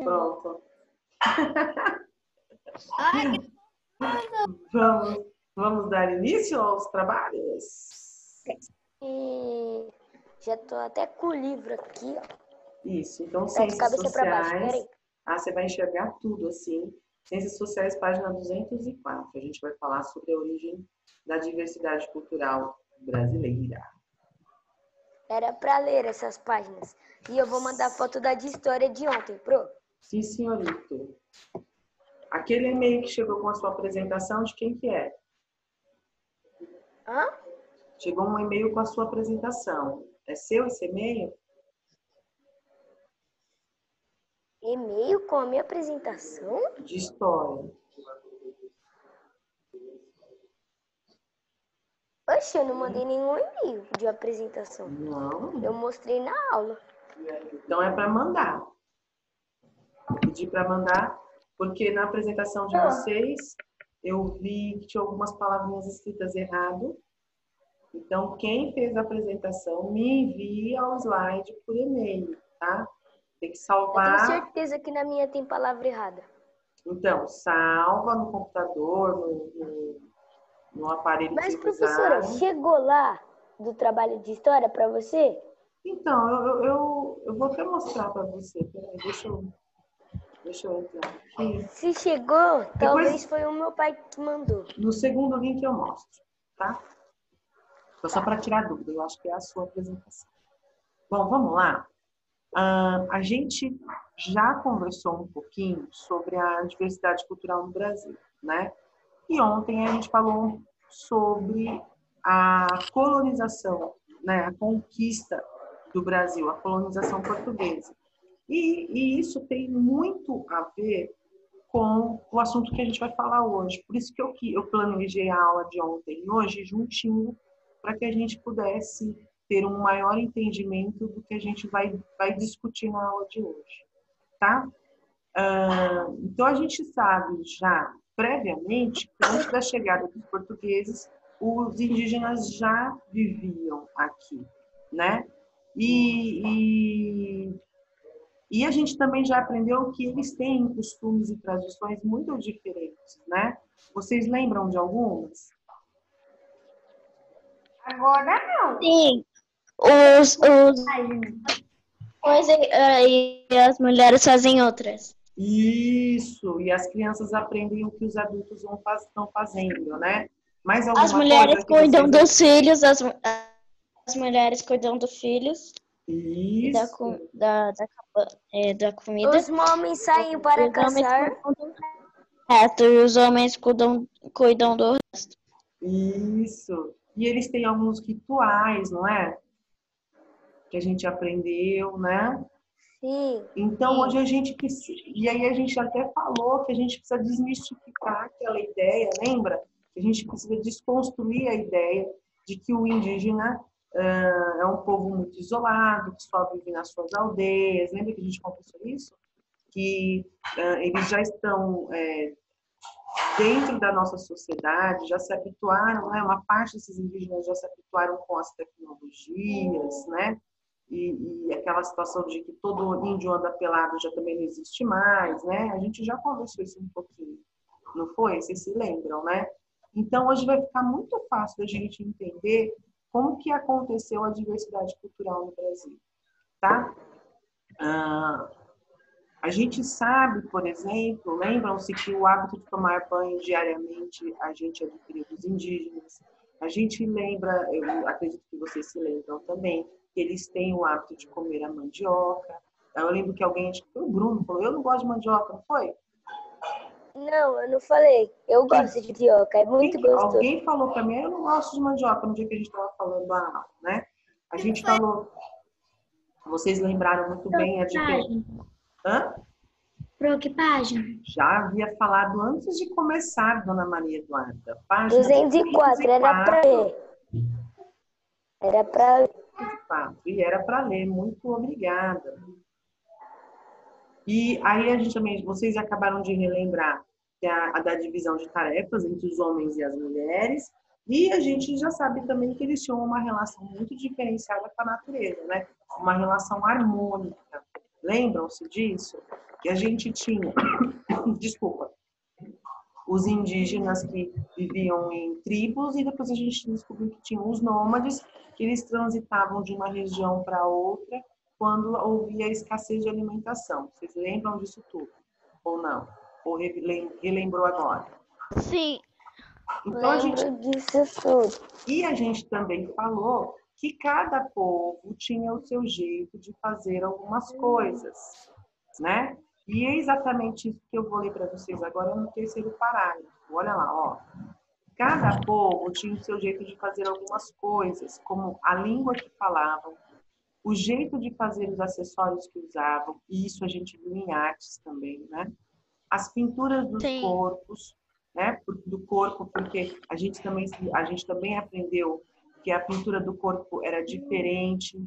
Pronto. Ai, Vamos dar início aos trabalhos? E já tô até com o livro aqui, ó. Isso. Então, Tá de ciências cabeça para baixo, sociais. peraí. Você vai enxergar tudo assim. Ciências sociais, página 204. A gente vai falar sobre a origem da diversidade cultural brasileira. Era para ler essas páginas. E eu vou mandar foto da de história de ontem, pro. Sim, senhorito. Aquele e-mail que chegou com a sua apresentação, de quem que é? Hã? Chegou um e-mail com a sua apresentação. É seu esse e-mail? E-mail com a minha apresentação? De história. Oxe, eu não mandei nenhum e-mail de apresentação. Não. Eu mostrei na aula. Então é para mandar. Pedi para mandar, porque na apresentação de vocês eu vi que tinha algumas palavrinhas escritas errado. Então, quem fez a apresentação me envia o slide por e-mail, tá? Tem que Eu salvar. tenho certeza que na minha tem palavra errada. Então, salva no computador, no aparelho Mas, que professora, usaram. chegou lá do trabalho de história para você? Então, eu vou até mostrar para você. Peraí, deixa eu entrar aqui. Se chegou, talvez foi o meu pai que mandou. No segundo link eu mostro, tá? Só para tirar dúvida, eu acho que é a sua apresentação. Bom, vamos lá. A gente já conversou um pouquinho sobre a diversidade cultural no Brasil, né? E ontem a gente falou sobre a colonização, né? A conquista do Brasil, a colonização portuguesa. E isso tem muito a ver com o assunto que a gente vai falar hoje. Por isso que eu planejei a aula de ontem e hoje juntinho, para que a gente pudesse ter um maior entendimento do que a gente vai discutir na aula de hoje, tá? Então, a gente sabe já, previamente, que antes da chegada dos portugueses, os indígenas já viviam aqui, né? E a gente também já aprendeu que eles têm costumes e tradições muito diferentes, né? Vocês lembram de algumas? agora não. Sim, os coisas e as mulheres fazem outras. Isso, e as crianças aprendem o que os adultos estão fazendo, né? Mais As alguma mulheres coisa que cuidam vocês... dos filhos, as mulheres cuidam dos filhos e da Isso, comida. Os homens saem E para os homens caçar. cuidam do resto, e os homens cuidam do resto. isso. E eles têm alguns rituais, não é? Que a gente aprendeu, né? Sim. Então, hoje a gente precisa... E aí a gente até falou que a gente precisa desmistificar aquela ideia, lembra? Que a gente precisa desconstruir a ideia de que o indígena é um povo muito isolado, que só vive nas suas aldeias. Lembra que a gente conversou isso? Que eles já estão dentro da nossa sociedade, já se habituaram, né? Uma parte desses indígenas já se habituaram com as tecnologias, né? E aquela situação de que todo índio anda pelado já também não existe mais, né? A gente já conversou isso um pouquinho, não foi? Vocês se lembram, né? Então, hoje vai ficar muito fácil da gente entender como que aconteceu a diversidade cultural no Brasil, tá? A gente sabe, por exemplo, lembram-se que o hábito de tomar banho diariamente a gente adquiriu dos indígenas. A gente lembra, eu acredito que vocês se lembram também, que eles têm o hábito de comer a mandioca. Eu lembro que alguém, acho que foi o Bruno, falou, eu não gosto de mandioca, não foi? Não, eu não falei. Eu gosto de mandioca, é muito gostoso. Alguém falou para mim, eu não gosto de mandioca, no dia que a gente estava falando a aula, né? A gente falou, vocês lembraram muito bem a diferença. Hã? Pro que página? Já havia falado antes de começar, Dona Maria Eduarda. Página 204, era para ler. Era para ler. E era para ler, muito obrigada. E aí a gente também, vocês acabaram de relembrar que a da divisão de tarefas entre os homens e as mulheres, e a gente já sabe também que eles tinham uma relação muito diferenciada com a natureza, né? Uma relação harmônica. Lembram-se disso? Que a gente tinha, desculpa, os indígenas que viviam em tribos e depois a gente descobriu que tinha os nômades, que eles transitavam de uma região para outra quando havia escassez de alimentação. Vocês lembram disso tudo? Ou não? Ou relembrou agora? Sim. Então, Lembro disso tudo. E a gente também falou que cada povo tinha o seu jeito de fazer algumas coisas, né? E é exatamente isso que eu vou ler para vocês agora no terceiro parágrafo. Olha lá, ó. Cada povo tinha o seu jeito de fazer algumas coisas, como a língua que falavam, o jeito de fazer os acessórios que usavam, e isso a gente viu em artes também, né? As pinturas dos Sim. corpos, né? Do corpo, porque a gente também aprendeu que a pintura do corpo era diferente.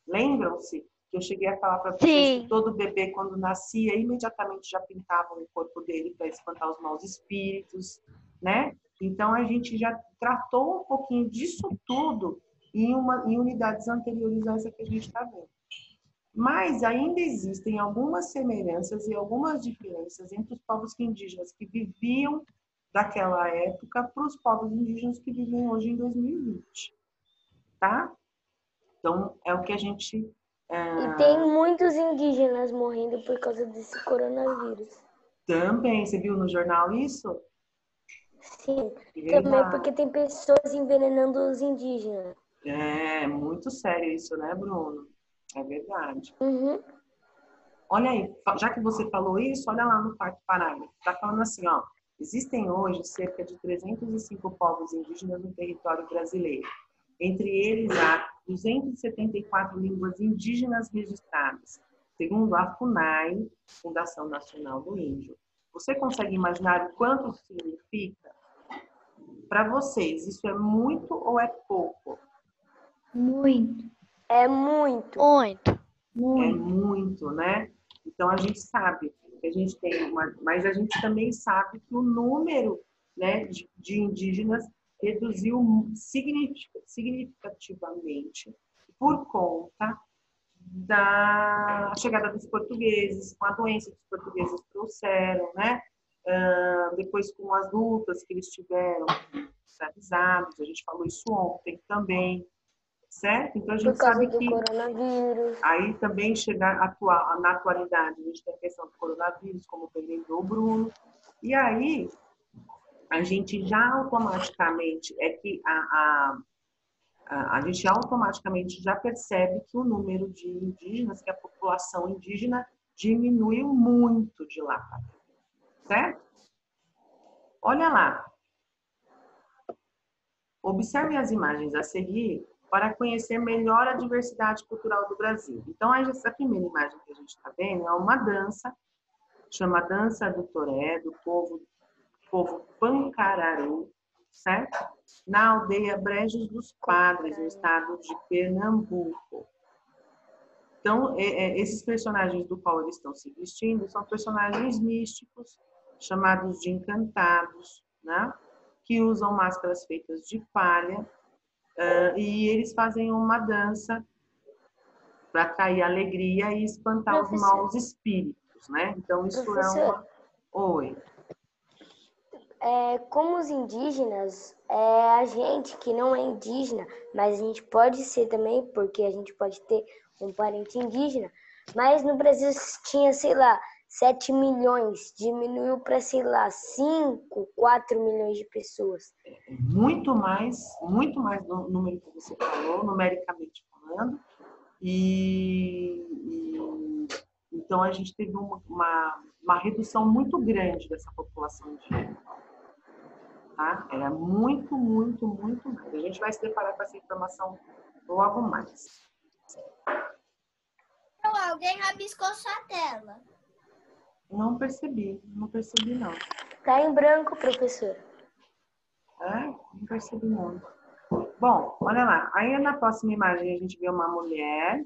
Lembram-se que eu cheguei a falar para vocês que todo bebê, quando nascia, imediatamente já pintavam o corpo dele para espantar os maus espíritos, né? Então, a gente já tratou um pouquinho disso tudo em unidades anteriores a essa que a gente está vendo. Mas ainda existem algumas semelhanças e algumas diferenças entre os povos indígenas que viviam daquela época para os povos indígenas que vivem hoje em 2020, tá? Então, é o que a gente... E tem muitos indígenas morrendo por causa desse coronavírus. Também, você viu no jornal isso? Sim, Verdade. também porque tem pessoas envenenando os indígenas. É muito sério isso, né, Bruno? É verdade. Uhum. Olha aí, já que você falou isso, olha lá no quarto parágrafo. Está falando assim, ó. Existem hoje cerca de 305 povos indígenas no território brasileiro. Entre eles, há 274 línguas indígenas registradas, segundo a FUNAI, Fundação Nacional do Índio. Você consegue imaginar o quanto isso significa? Para vocês, isso é muito ou é pouco? Muito. É muito. Muito. É muito, né? Então, a gente sabe que a gente tem mas a gente também sabe que o número, né, de indígenas reduziu significativamente por conta da chegada dos portugueses, com a doença que os portugueses trouxeram, né? Depois com as lutas que eles tiveram escravizados, a gente falou isso ontem também, certo? Então a gente Por causa sabe do que coronavírus. aí também chegar na atualidade, a gente tem a questão do coronavírus, como bem lembrou o Bruno, e aí a gente já automaticamente, a gente automaticamente já percebe que o número de indígenas, que a população indígena diminuiu muito de lá para cá, certo? Olha lá. Observe as imagens a seguir para conhecer melhor a diversidade cultural do Brasil. Então, essa primeira imagem que a gente está vendo é uma dança, chama Dança do Toré, do povo Pancararu, certo? Na aldeia Brejos dos Padres, no estado de Pernambuco. Então, esses personagens do qual eles estão se vestindo são personagens místicos, chamados de encantados, né? Que usam máscaras feitas de palha, e eles fazem uma dança para atrair alegria e espantar os maus espíritos, né? Então, isso é uma... Oi. Como os indígenas, a gente que não é indígena, mas a gente pode ser também, porque a gente pode ter um parente indígena, mas no Brasil tinha, sei lá, 7 milhões, diminuiu para, sei lá, 5, 4 milhões de pessoas. Muito mais do número que você falou, numericamente falando, então a gente teve uma redução muito grande dessa população indígena. Tá? Era muito mais. A gente vai se deparar com essa informação logo mais. Alguém rabiscou sua tela. Não percebi não. Tá em branco, professor. Não percebi não. Bom, olha lá. Aí na próxima imagem a gente vê uma mulher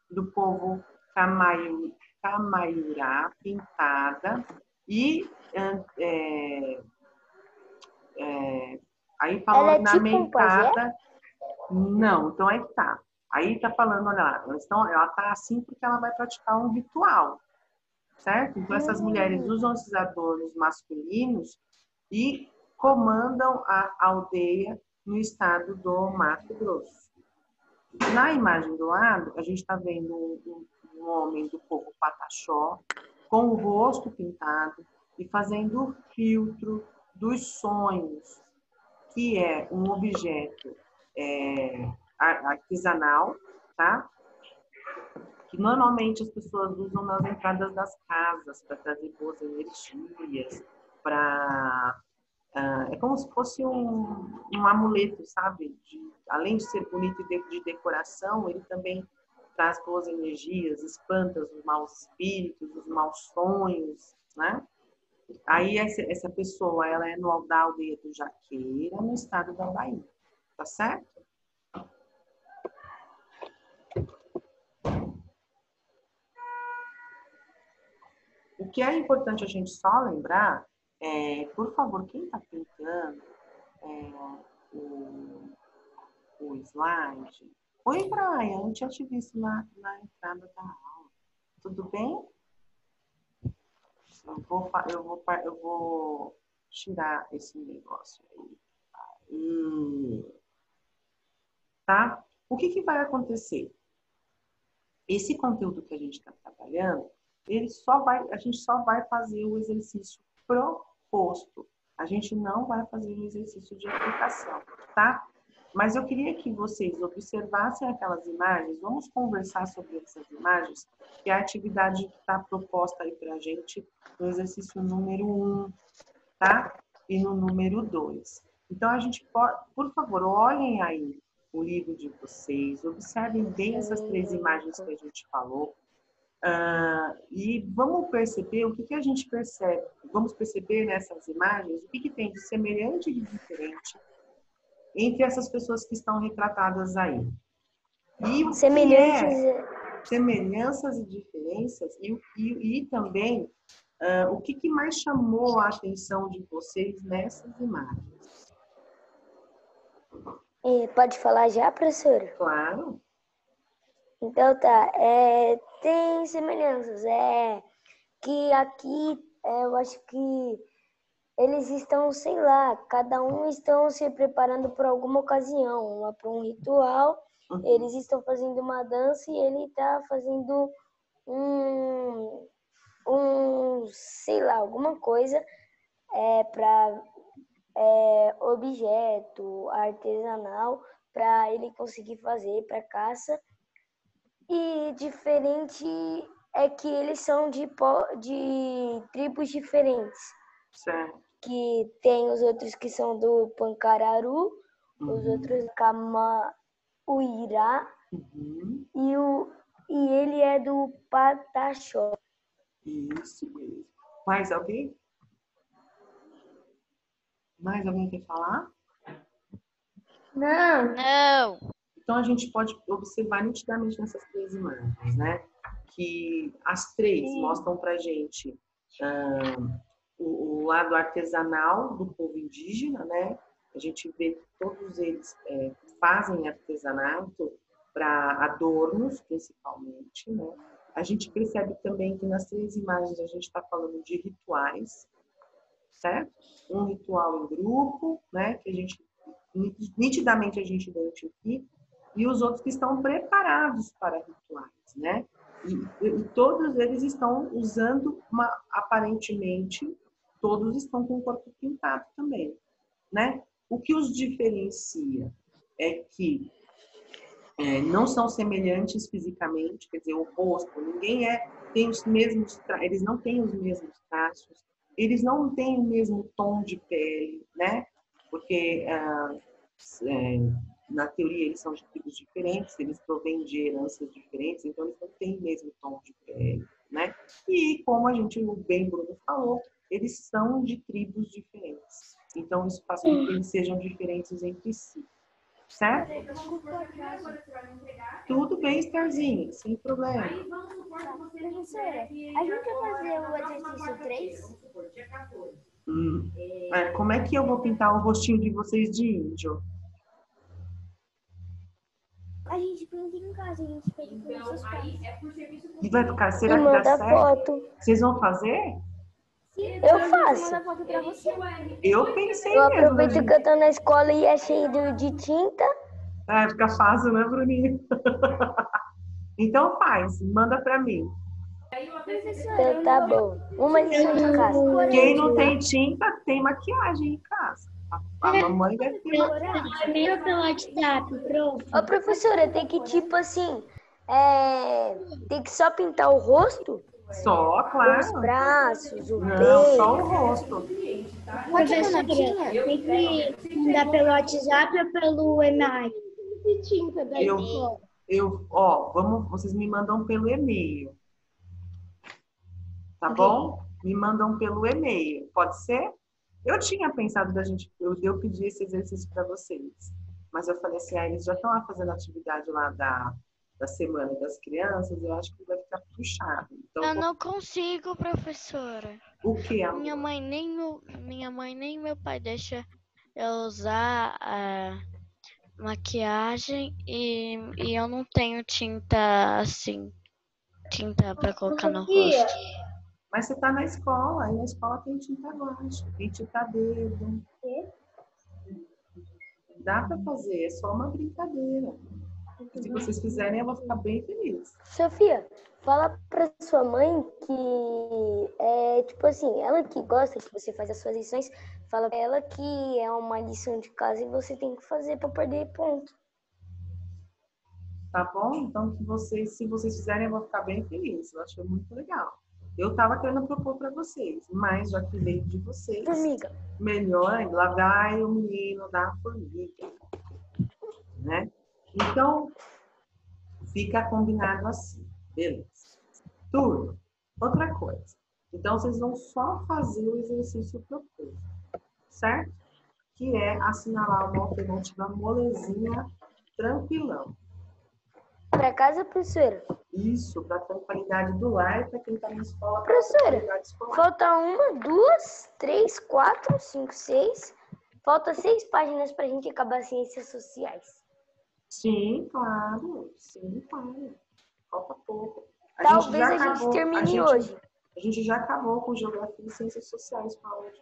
do povo Camaiurá, pintada, e aí fala Ela é ornamentada. tipo um pajé? Não, então aí tá. Aí tá falando, olha lá, ela tá assim porque ela vai praticar um ritual, certo? Então essas mulheres usam esses adornos masculinos e comandam a aldeia no estado do Mato Grosso. Na imagem do lado, a gente está vendo um homem do povo Pataxó com o rosto pintado e fazendo o filtro dos sonhos, que é um objeto artesanal, tá? Que normalmente as pessoas usam nas entradas das casas para trazer boas energias, para é como se fosse um amuleto, sabe? Além de ser bonito e de decoração, ele também traz boas energias, espanta os maus espíritos, os maus sonhos, né? Aí essa pessoa, ela é da aldeia do Jaqueira, no estado da Bahia, tá certo? O que é importante a gente só lembrar por favor, quem está pintando o slide. Oi, Brian, eu tinha te visto na entrada da aula. Tudo bem? Eu vou tirar esse negócio aí. Tá? O que vai acontecer? Esse conteúdo que a gente está trabalhando, a gente só vai fazer o exercício proposto. A gente não vai fazer o exercício de aplicação, tá? Mas eu queria que vocês observassem aquelas imagens. Vamos conversar sobre essas imagens, que é a atividade que está proposta aí para a gente no exercício número 1, tá? E no número 2. Então, a gente pode, por favor, olhem aí o livro de vocês, observem bem essas 3 imagens que a gente falou. E vamos perceber o que a gente percebe. Vamos perceber nessas imagens o que tem de semelhante e de diferente entre essas pessoas que estão retratadas aí. E o semelhanças e diferenças, e também o que mais chamou a atenção de vocês nessas imagens. Pode falar já, professora? Claro. Então tá, tem semelhanças, que aqui eu acho que eles estão, sei lá, cada um estão se preparando para alguma ocasião, para um ritual, eles estão fazendo uma dança e ele está fazendo sei lá, alguma coisa para objeto artesanal para ele conseguir fazer para caça. E diferente é que eles são de tribos diferentes. Certo. Que tem os outros que são do Pancararu, os outros Camauirá, e ele é do Pataxó. Isso mesmo. Mais alguém? Mais alguém quer falar? Não. Então, a gente pode observar nitidamente nessas 3 imagens, né? Que as 3 mostram pra gente o lado artesanal do povo indígena, né? A gente vê que todos eles fazem artesanato para adornos, principalmente, né? A gente percebe também que nas 3 imagens a gente está falando de rituais, certo? Um ritual em grupo, né? Que a gente nitidamente a gente identifica, e os outros que estão preparados para rituais, né? E todos eles estão usando aparentemente, todos estão com o corpo pintado também, né? O que os diferencia é que não são semelhantes fisicamente, quer dizer, o rosto, ninguém tem os mesmos, eles não têm os mesmos traços, eles não têm o mesmo tom de pele, né? Porque na teoria eles são de tribos diferentes, eles provêm de heranças diferentes, então eles não têm o mesmo tom de pele, né? E como o Bruno falou, eles são de tribos diferentes. Então isso faz com que eles sejam diferentes entre si. Certo? Tudo bem, Starzinho, sem problema. Professora, a gente vai fazer o exercício 3? Como é que eu vou pintar o rostinho de vocês de índio? A gente pinta em casa, a gente pede com nossos pais. E vai ficar, E será que dá manda certo? foto. Vocês vão fazer? Eu faço. Manda foto pra você. Eu pensei Eu mesmo. aproveito que eu tô na escola e é cheio de tinta. É, fica fácil, né, Bruninha? Então faz, manda pra mim. Então tá bom. Uma lição de casa. Quem não tem tinta, tem maquiagem em casa. A mamãe deve ter maquiagem. Primeiro pelo WhatsApp, prof. Ô, professora, tem que tipo assim, tem que só pintar o rosto, Só, os claro. braços, o Não, só peito. o rosto. Professora, tem que mandar pelo WhatsApp ou pelo e-mail? Vocês me mandam pelo e-mail. Tá bom? Me mandam pelo e-mail. Pode ser? Eu tinha pensado eu pedir esse exercício para vocês. Mas eu falei assim, eles já estão lá fazendo atividade lá da Semana das Crianças, eu acho que vai ficar puxado. Então, Eu não consigo, professora. o que, amor? Minha mãe nem meu pai deixa eu usar a maquiagem e eu não tenho tinta assim, tinta para colocar no rosto. Mas você tá na escola, aí na escola tem tinta guache, tem tinta dedo. Dá para fazer, é só uma brincadeira. Se vocês fizerem, eu vou ficar bem feliz. Sofia, fala pra sua mãe que tipo assim, ela que gosta que você faz as suas lições, fala pra ela que é uma lição de casa e você tem que fazer pra perder ponto. Tá bom? Então, se vocês fizerem, eu vou ficar bem feliz. Eu achei muito legal. Eu tava querendo propor para vocês, mas já que veio de vocês, Formiga. melhor ainda. Lá vai o menino da formiga, né? Então, fica combinado assim, beleza? Turma, outra coisa. Então, vocês vão só fazer o exercício proposto, certo? Que é assinalar uma alternativa molezinha, tranquilão. Pra casa, professora? Isso, para a tranquilidade do lar e para quem está na escola. Professora, falta 1, 2, 3, 4, 5, 6. Falta 6 páginas pra gente acabar ciências sociais. Sim, claro. Sim, claro. Falta pouco. Talvez a gente termine hoje. A gente já acabou com geografia e ciências sociais para hoje.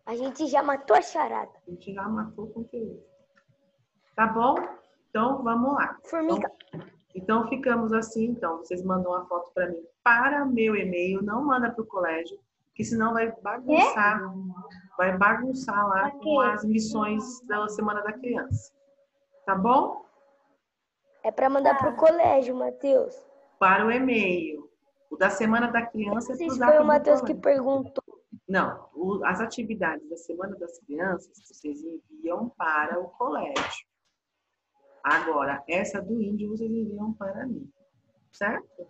A gente já matou a charada. A gente já matou o conteúdo. Tá bom? Então, vamos lá. Formiga. Então, ficamos assim. Então, vocês mandam a foto para mim para meu e-mail. Não manda para o colégio, que senão vai bagunçar. Vai bagunçar lá com as missões da Semana da Criança. Tá bom? É para mandar pro colégio, Matheus. Para o e-mail. O da Semana da Criança é para Não sei se usar foi o pelo Matheus que colégio. perguntou. Não, as atividades da Semana das Crianças vocês enviam para o colégio. Agora, essa do índio vocês enviam para mim, certo?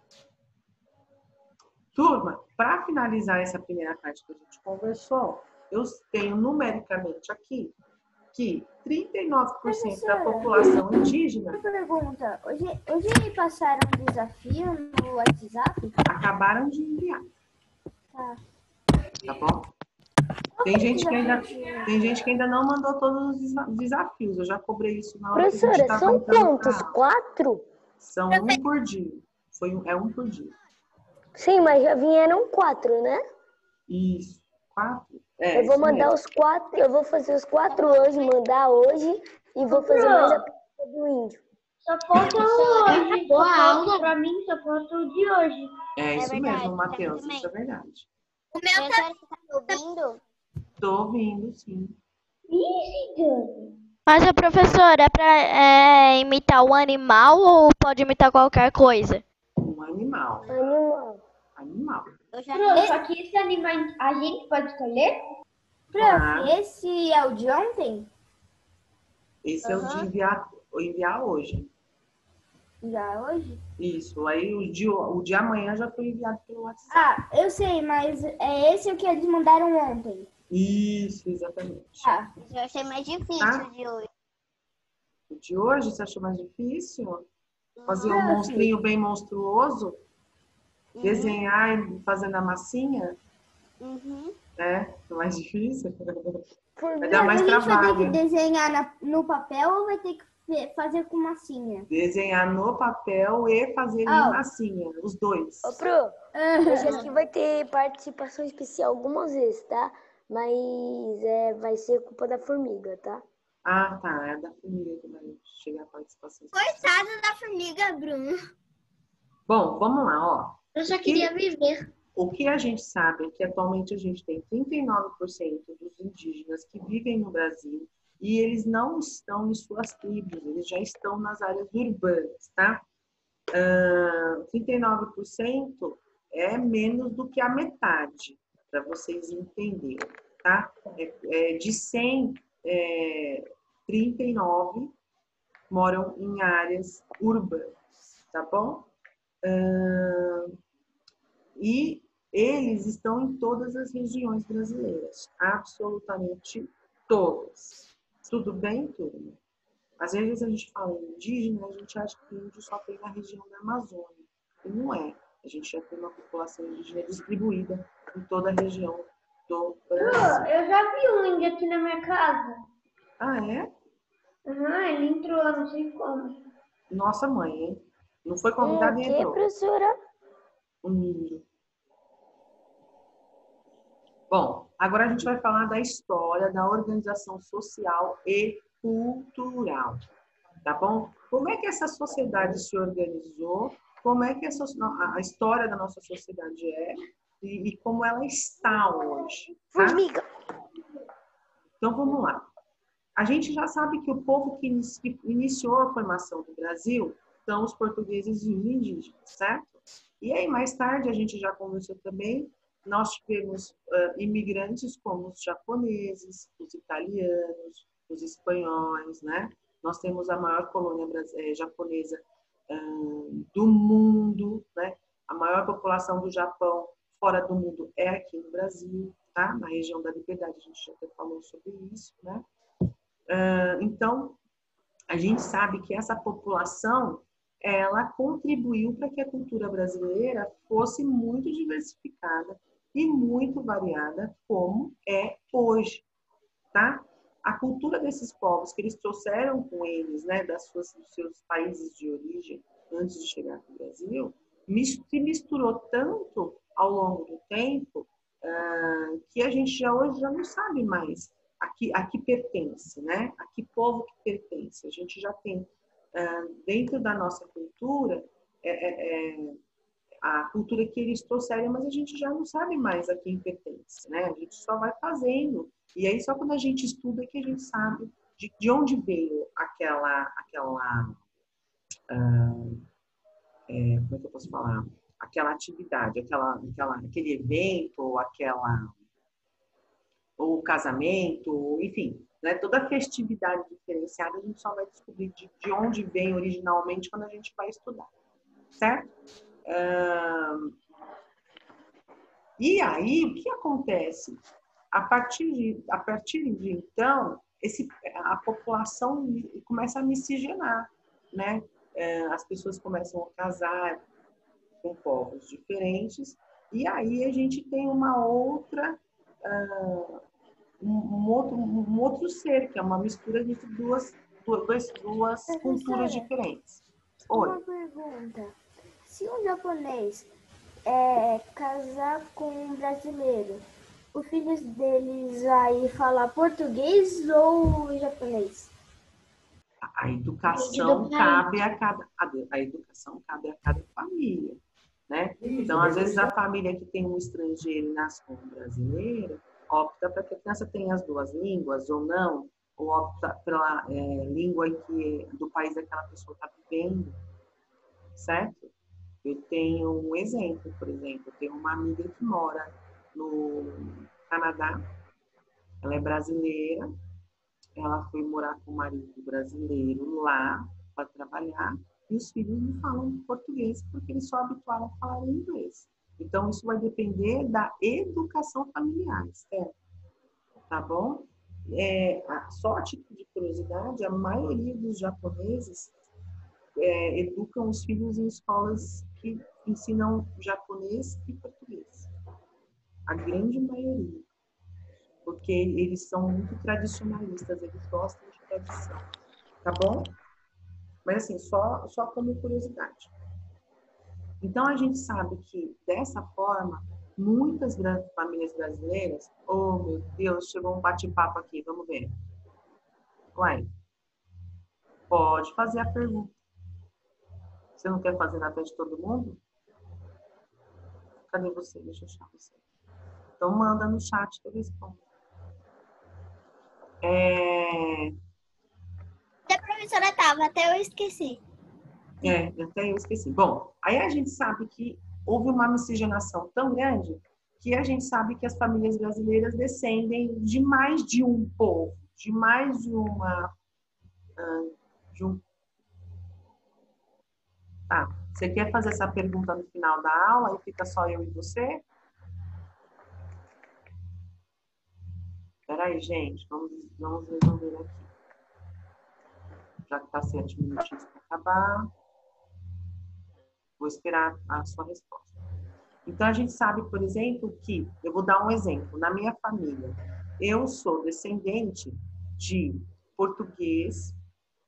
Turma, para finalizar essa primeira parte que a gente conversou, eu tenho numericamente aqui que 39% da população indígena Pergunta, hoje passaram um desafio no WhatsApp? acabaram de enviar. Tá bom? Tem gente que ainda não mandou todos os desafios. Eu já cobrei isso na hora que a gente Professora, estava são entrando pra quantos? aula. 4? São um por dia. É um por dia. Sim, mas já vieram 4, né? Isso. 4? Eu vou mandar os 4, eu vou fazer os 4 hoje, mandar hoje e vou fazer mais a pergunta do índio. Só falta hoje. Boa aula. Pra mim, só falta o de hoje. É isso verdade, mesmo, pra Matheus. mim também. Isso é verdade. Professora, você tá me ouvindo? Tô ouvindo, sim. Mas a professora, é pra imitar um animal ou pode imitar qualquer coisa? Um animal. Animal. Só que esse animal a gente pode escolher? Ah. Esse é o de ontem? Esse é o de enviar hoje. Já hoje? Isso. Aí o de amanhã já foi enviado pelo WhatsApp. Ah, eu sei, mas é esse o que eles mandaram ontem. Isso, exatamente. Ah, Eu achei mais difícil Tá. de hoje. O de hoje você achou mais difícil? Fazer um monstrinho bem monstruoso? Desenhar e fazendo a massinha? É mais difícil? Vai dar mais a gente vai ter que trabalho. desenhar no papel ou vai ter que fazer com massinha. Desenhar no papel e fazer em massinha, os dois. Ô, Pro, hoje aqui vai ter participação especial algumas vezes, tá? Mas vai ser culpa da formiga, tá? Ah, tá. É da família que vai chegar a participação. Coitada da formiga, Bruno. Bom, vamos lá, ó. Eu só queria viver. O que a gente sabe é que atualmente a gente tem 39% dos indígenas que vivem no Brasil e eles não estão em suas tribos, eles já estão nas áreas urbanas, tá? 39% é menos do que a metade, para vocês entenderem, tá? De 100, 39 moram em áreas urbanas, tá bom? E eles estão em todas as regiões brasileiras, absolutamente todas. Tudo bem, turma? Às vezes a gente fala em indígena, a gente acha que índio só tem na região da Amazônia. E não é. A gente já tem uma população indígena distribuída em toda a região do Brasil. Eu já vi um índio aqui na minha casa. Ah, é? Ele entrou, não sei como. Nossa mãe, hein? Não foi convidado e Que, entrou. professora? Um índio. Bom, agora a gente vai falar da história da organização social e cultural, tá bom? Como é que essa sociedade se organizou, como é que a história da nossa sociedade é e como ela está hoje, tá? Formiga. Então, vamos lá. A gente já sabe que o povo que iniciou a formação do Brasil são os portugueses e os indígenas, certo? E aí, mais tarde, a gente já conversou também, nós tivemos imigrantes como os japoneses, os italianos, os espanhóis, né? Nós temos a maior colônia japonesa do mundo, né? A maior população do Japão fora do mundo é aqui no Brasil, tá? Na região da Liberdade, a gente já até falou sobre isso, né? Então, a gente sabe que essa população, ela contribuiu para que a cultura brasileira fosse muito diversificada e muito variada, como é hoje, tá? A cultura desses povos que eles trouxeram com eles, né, dos seus países de origem, antes de chegar no Brasil, se misturou tanto ao longo do tempo que a gente hoje já não sabe mais a que pertence, né? A que povo que pertence. A gente já tem dentro da nossa cultura a cultura que eles trouxeram, mas a gente já não sabe mais a quem pertence, né? A gente só vai fazendo. E aí só quando a gente estuda que a gente sabe de onde veio aquela como é que eu posso falar? Aquela atividade, aquele evento, ou casamento, enfim, né? Toda festividade diferenciada a gente só vai descobrir de onde vem originalmente quando a gente vai estudar, certo? E aí, o que acontece? A partir de então, a população começa a miscigenar, né? As pessoas começam a casar com povos diferentes, e aí a gente tem uma outra, um outro ser, que é uma mistura de duas culturas diferentes. Uma pergunta. Se um japonês casar com um brasileiro, os filhos deles vai falar português ou japonês? A educação cabe a cada família, né? Então, às vezes, a família que tem um estrangeiro e nasce com um brasileiro opta para que a criança tenha as duas línguas ou não, ou opta pela língua do país que aquela pessoa está vivendo, certo? Eu tenho um exemplo, por exemplo, eu tenho uma amiga que mora no Canadá, ela é brasileira, ela foi morar com o marido brasileiro lá para trabalhar e os filhos não falam português porque eles são habituados a falar inglês. Então, isso vai depender da educação familiar, certo? Tá bom? Só a título de curiosidade, a maioria dos japoneses educam os filhos em escolas que ensinam japonês e português. A grande maioria. Porque eles são muito tradicionalistas, eles gostam de tradição. Tá bom? Mas assim, só como curiosidade. Então a gente sabe que dessa forma, muitas grandes famílias brasileiras, oh meu Deus, chegou um bate-papo aqui, vamos ver. Uai, pode fazer a pergunta. Você não quer fazer na frente de todo mundo? Cadê você? Deixa eu achar você. Então manda no chat que eu respondo. A professora tava, até eu esqueci. Até eu esqueci. Bom, aí a gente sabe que houve uma miscigenação tão grande que a gente sabe que as famílias brasileiras descendem de mais de um povo, de mais de uma... Tá, você quer fazer essa pergunta no final da aula e fica só eu e você? Peraí, gente, vamos resolver aqui. Já que está 7 minutinhos para acabar, vou esperar a sua resposta. Então, a gente sabe, por exemplo, que, eu vou dar um exemplo, na minha família, eu sou descendente de português,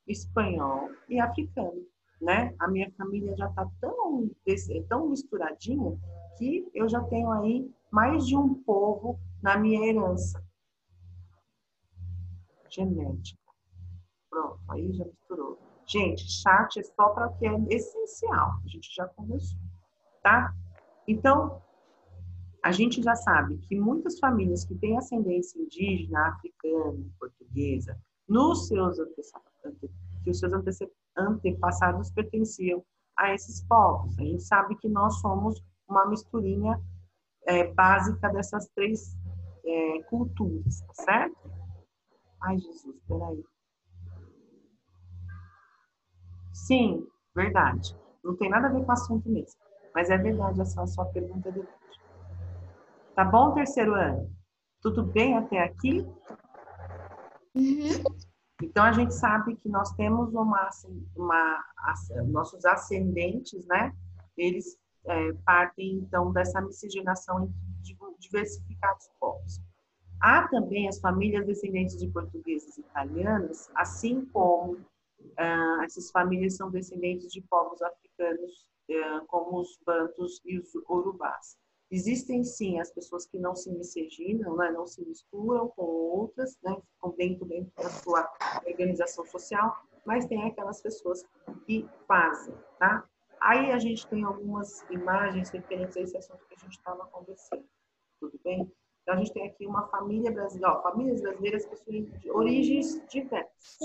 espanhol e africano, né? A minha família já está tão misturadinha que eu já tenho aí mais de um povo na minha herança genética. Pronto, aí já misturou. Gente, chat é só para o que é essencial, a gente já conversou, tá? Então, a gente já sabe que muitas famílias que têm ascendência indígena, africana, portuguesa, que os seus antepassados pertenciam a esses povos. A gente sabe que nós somos uma misturinha básica dessas três culturas, tá certo? Ai, Jesus, peraí. Sim, verdade. Não tem nada a ver com o assunto mesmo. Mas é verdade, essa sua pergunta é verdade. Tá bom, terceiro ano? Tudo bem até aqui? Então, a gente sabe que nós temos nossos ascendentes, né? Eles partem, então, dessa miscigenação entre diversificados povos. Há também as famílias descendentes de portugueses e italianos, assim como essas famílias são descendentes de povos africanos, como os bantus e os urubás. Existem, sim, as pessoas que não se miscigenam, né, não se misturam com outras, né, ficam dentro da sua organização social, mas tem aquelas pessoas que fazem, tá? Aí a gente tem algumas imagens referentes a esse assunto que a gente estava conversando, tudo bem? Então, a gente tem aqui uma família brasileira, famílias brasileiras possuem origens diversas.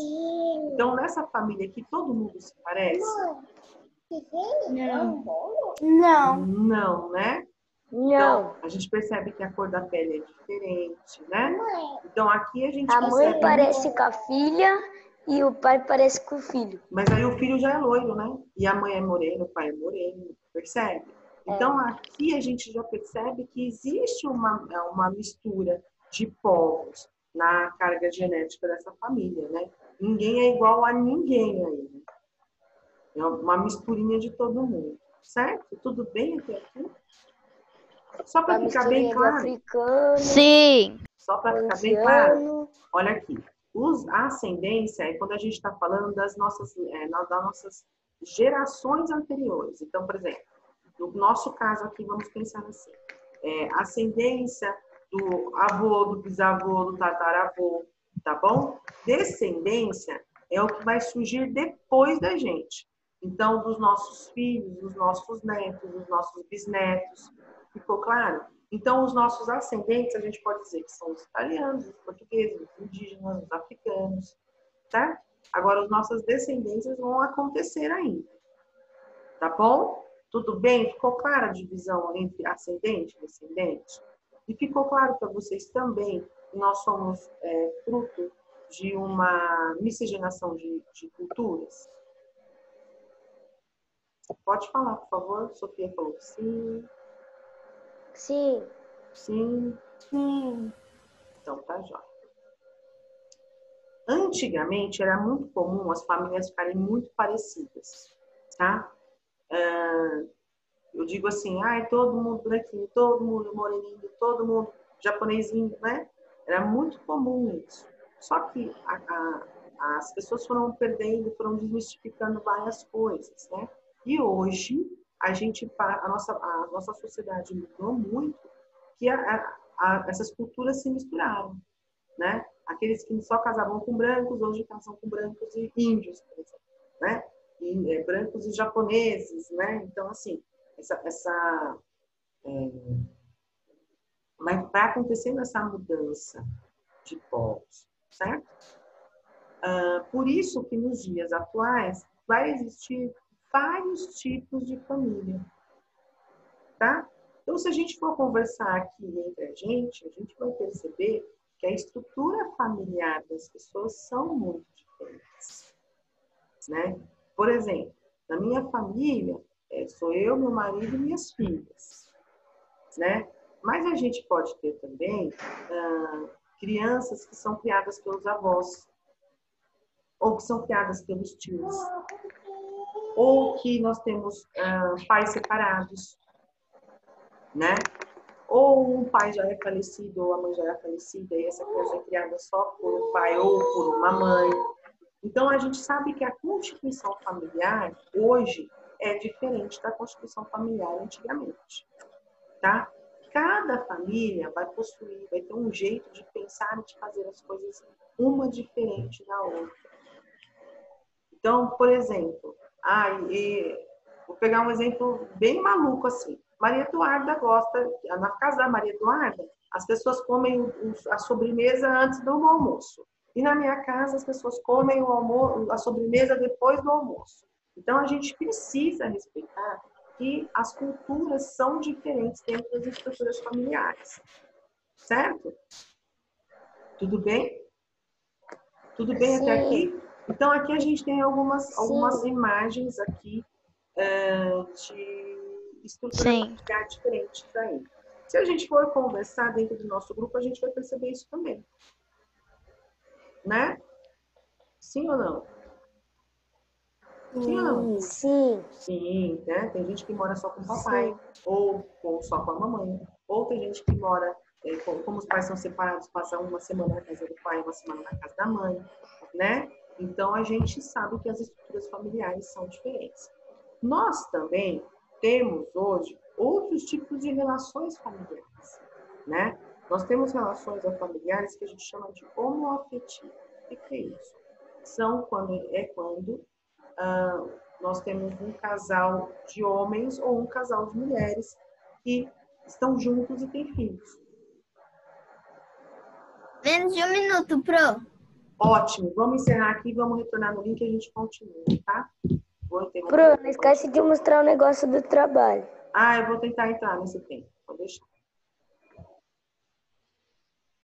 Então, nessa família aqui, todo mundo se parece? Não. Não. Não, né? Não. Então, a gente percebe que a cor da pele é diferente, né? Então, aqui a gente A percebe... mãe parece com a filha e o pai parece com o filho. Mas aí o filho já é loiro, né? E a mãe é morena, o pai é moreno, percebe? Então, aqui a gente já percebe que existe uma mistura de povos na carga genética dessa família, né? Ninguém é igual a ninguém aí, né? É uma misturinha de todo mundo, certo? Tudo bem até aqui? Só para ficar bem claro. Africano, Sim. Só para ficar bem claro. Olha aqui. A ascendência é quando a gente está falando das nossas gerações anteriores. Então, por exemplo, no nosso caso aqui, vamos pensar assim. Ascendência do avô, do bisavô, do tataravô, tá bom? Descendência é o que vai surgir depois da gente. Então, dos nossos filhos, dos nossos netos, dos nossos bisnetos. Ficou claro? Então, os nossos ascendentes, a gente pode dizer que são os italianos, os portugueses, os indígenas, os africanos, tá? Agora, as nossas descendências vão acontecer ainda. Tá bom? Tudo bem? Ficou clara a divisão entre ascendente e descendente? E ficou claro para vocês também que nós somos fruto de uma miscigenação de culturas? Pode falar, por favor. Sofia falou que sim. Sim. Sim. Sim. Então, tá jóia. Antigamente, era muito comum as famílias ficarem muito parecidas, tá? Eu digo assim, todo mundo branquinho, todo mundo moreninho, todo mundo japonesinho, né? Era muito comum isso. Só que as pessoas foram perdendo, foram desmistificando várias coisas, né? E hoje a nossa sociedade mudou muito, que essas culturas se misturaram, né? Aqueles que só casavam com brancos, hoje casam com brancos e índios, por exemplo, né? E, brancos e japoneses, né? Então, assim, vai acontecendo essa mudança de povos, certo? Por isso que nos dias atuais vai existir vários tipos de família, tá? Então, se a gente for conversar aqui entre a gente vai perceber que a estrutura familiar das pessoas são muito diferentes, né? Por exemplo, na minha família, sou eu, meu marido e minhas filhas, né? Mas a gente pode ter também crianças que são criadas pelos avós, ou que são criadas pelos tios, ou que nós temos pais separados, né? Ou um pai já é falecido, ou a mãe já é falecida, e essa criança é criada só por um pai ou por uma mãe. Então, a gente sabe que a constituição familiar, hoje, é diferente da constituição familiar antigamente, tá? Cada família vai ter um jeito de pensar e de fazer as coisas uma diferente da outra. Então, por exemplo, vou pegar um exemplo bem maluco assim. Maria Eduarda gosta, na casa da Maria Eduarda, as pessoas comem a sobremesa antes do almoço. E na minha casa, as pessoas comem a sobremesa depois do almoço. Então, a gente precisa respeitar que as culturas são diferentes dentro das estruturas familiares. Certo? Tudo bem? Tudo bem até aqui? Então, aqui a gente tem algumas imagens aqui de estruturas familiares diferentes aí. Se a gente for conversar dentro do nosso grupo, a gente vai perceber isso também. Né? Sim ou não? Sim ou não? Sim. Sim, né? Tem gente que mora só com o papai, ou só com a mamãe, ou tem gente que mora, como os pais são separados, passa uma semana na casa do pai, uma semana na casa da mãe, né? Então, a gente sabe que as estruturas familiares são diferentes. Nós também temos hoje outros tipos de relações familiares, né? Nós temos relações familiares que a gente chama de homoafetivas. O que é isso? São quando nós temos um casal de homens ou um casal de mulheres que estão juntos e têm filhos. Menos de um minuto, Pro. Ótimo. Vamos encerrar aqui e vamos retornar no link e a gente continua, tá? Pro, não esquece de mostrar o negócio do trabalho. Eu vou tentar entrar nesse tempo. Vou deixar.